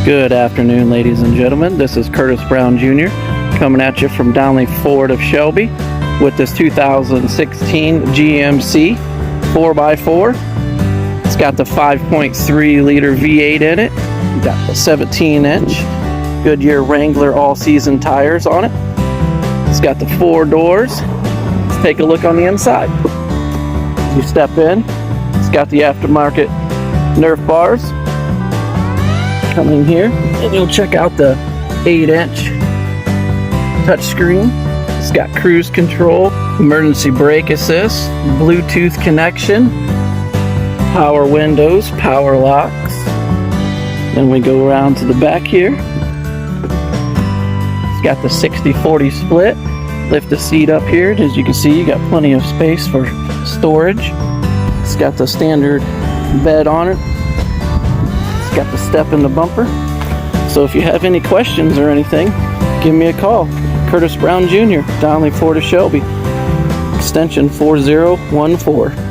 Good afternoon, ladies and gentlemen. This is Curtis Brown Jr. coming at you from Downey Ford of Shelby with this 2016 GMC 4x4. It's got the 5.3 liter V8 in it. Got the 17-inch Goodyear Wrangler all-season tires on it. It's got the 4 doors. Let's take a look on the inside. As you step in, it's got the aftermarket Nerf bars. Come in here and you'll check out the 8-inch touchscreen. It's got cruise control, emergency brake assist, Bluetooth connection, power windows, power locks. Then we go around to the back here. It's got the 60-40 split. Lift the seat up here. As you can see, you got plenty of space for storage. It's got the standard bed on it. It's got the step in the bumper. So if you have any questions or anything, give me a call. Curtis Brown Jr., Downey Ford of Shelby, extension 4014.